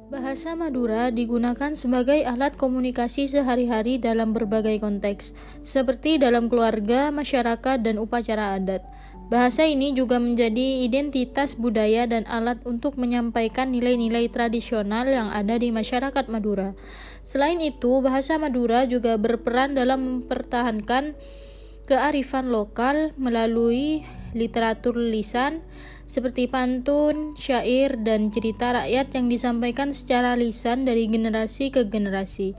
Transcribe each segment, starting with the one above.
Bahasa Madura digunakan sebagai alat komunikasi sehari-hari dalam berbagai konteks, seperti dalam keluarga, masyarakat, dan upacara adat. Bahasa ini juga menjadi identitas budaya dan alat untuk menyampaikan nilai-nilai tradisional yang ada di masyarakat Madura. Selain itu, bahasa Madura juga berperan dalam mempertahankan kearifan lokal melalui literatur lisan, seperti pantun, syair, dan cerita rakyat yang disampaikan secara lisan dari generasi ke generasi.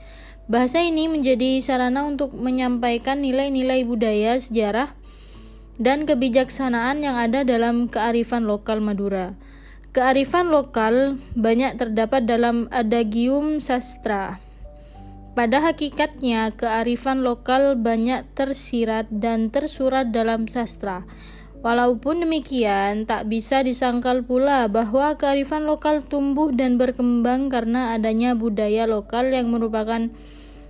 Bahasa ini menjadi sarana untuk menyampaikan nilai-nilai budaya, sejarah, dan kebijaksanaan yang ada dalam kearifan lokal Madura. Kearifan lokal banyak terdapat dalam adagium sastra. Pada hakikatnya, kearifan lokal banyak tersirat dan tersurat dalam sastra. Walaupun demikian, tak bisa disangkal pula bahwa kearifan lokal tumbuh dan berkembang karena adanya budaya lokal yang merupakan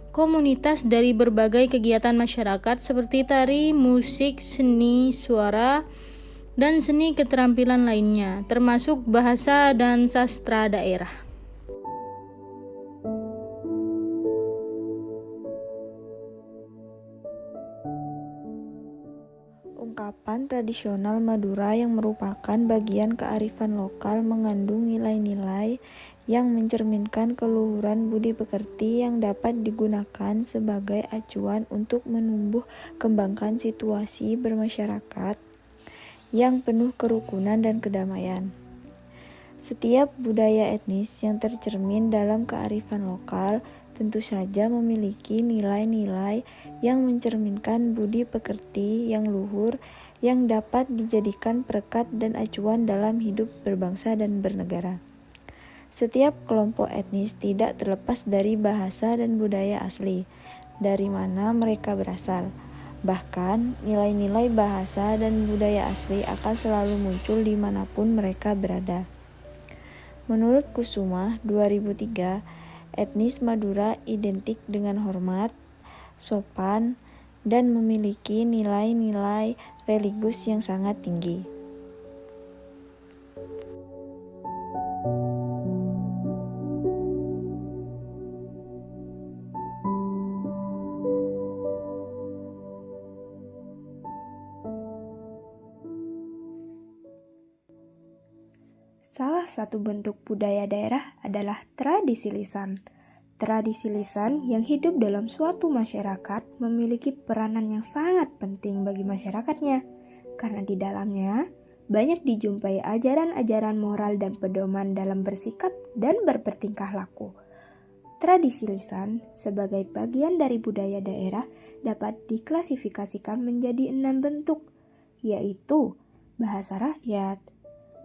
komunitas dari berbagai kegiatan masyarakat seperti tari, musik, seni, suara, dan seni keterampilan lainnya, termasuk bahasa dan sastra daerah. Ungkapan tradisional Madura yang merupakan bagian kearifan lokal mengandung nilai-nilai yang mencerminkan keluhuran budi pekerti yang dapat digunakan sebagai acuan untuk menumbuh kembangkan situasi bermasyarakat yang penuh kerukunan dan kedamaian. Setiap budaya etnis yang tercermin dalam kearifan lokal tentu saja memiliki nilai-nilai yang mencerminkan budi pekerti yang luhur yang dapat dijadikan perekat dan acuan dalam hidup berbangsa dan bernegara. Setiap kelompok etnis tidak terlepas dari bahasa dan budaya asli, dari mana mereka berasal. Bahkan, nilai-nilai bahasa dan budaya asli akan selalu muncul dimanapun mereka berada. Menurut Kusuma 2003, etnis Madura identik dengan hormat, sopan, dan memiliki nilai-nilai religius yang sangat tinggi. Salah satu bentuk budaya daerah adalah tradisi lisan. Tradisi lisan yang hidup dalam suatu masyarakat memiliki peranan yang sangat penting bagi masyarakatnya, karena di dalamnya banyak dijumpai ajaran-ajaran moral dan pedoman dalam bersikap dan bertingkah laku. Tradisi lisan sebagai bagian dari budaya daerah dapat diklasifikasikan menjadi 6 bentuk, yaitu bahasa rakyat,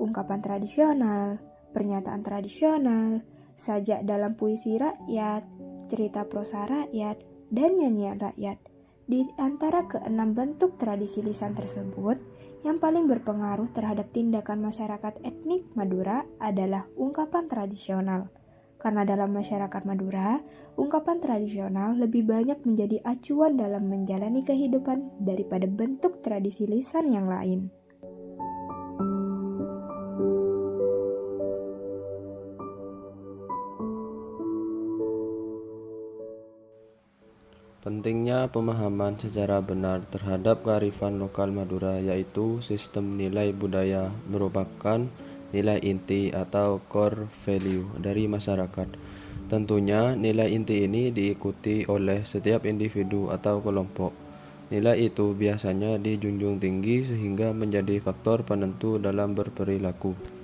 ungkapan tradisional, pernyataan tradisional, sajak dalam puisi rakyat, cerita prosa rakyat, dan nyanyian rakyat. Di antara keenam bentuk tradisi lisan tersebut, yang paling berpengaruh terhadap tindakan masyarakat etnik Madura adalah ungkapan tradisional. Karena dalam masyarakat Madura, ungkapan tradisional lebih banyak menjadi acuan dalam menjalani kehidupan daripada bentuk tradisi lisan yang lain. Pentingnya pemahaman secara benar terhadap kearifan lokal Madura, yaitu sistem nilai budaya merupakan nilai inti atau core value dari masyarakat. Tentunya nilai inti ini diikuti oleh setiap individu atau kelompok. Nilai itu biasanya dijunjung tinggi sehingga menjadi faktor penentu dalam berperilaku.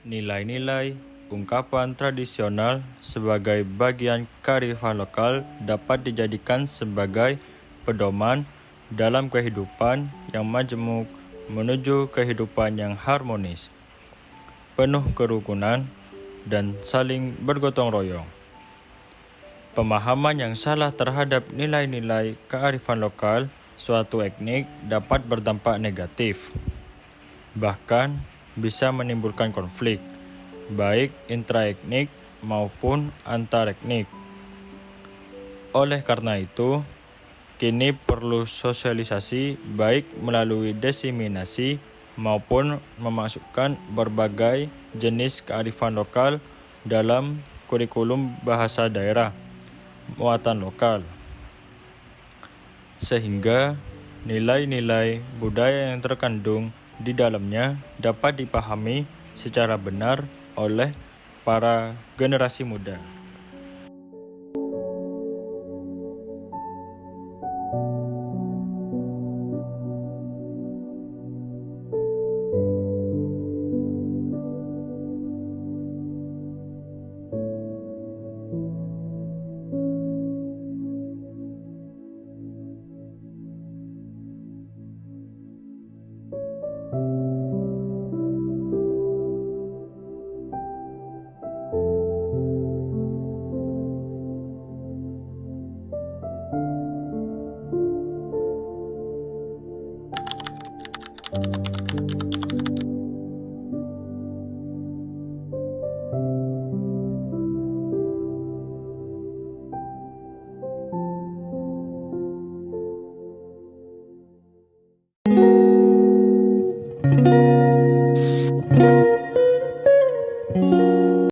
Nilai-nilai ungkapan tradisional sebagai bagian kearifan lokal dapat dijadikan sebagai pedoman dalam kehidupan yang majemuk menuju kehidupan yang harmonis, penuh kerukunan, dan saling bergotong royong. Pemahaman yang salah terhadap nilai-nilai kearifan lokal suatu etnik dapat berdampak negatif, bahkan bisa menimbulkan konflik, baik intraetnik maupun antaretnik. Oleh karena itu, kini perlu sosialisasi baik melalui diseminasi maupun memasukkan berbagai jenis kearifan lokal dalam kurikulum bahasa daerah muatan lokal, sehingga nilai-nilai budaya yang terkandung di dalamnya dapat dipahami secara benar oleh para generasi muda.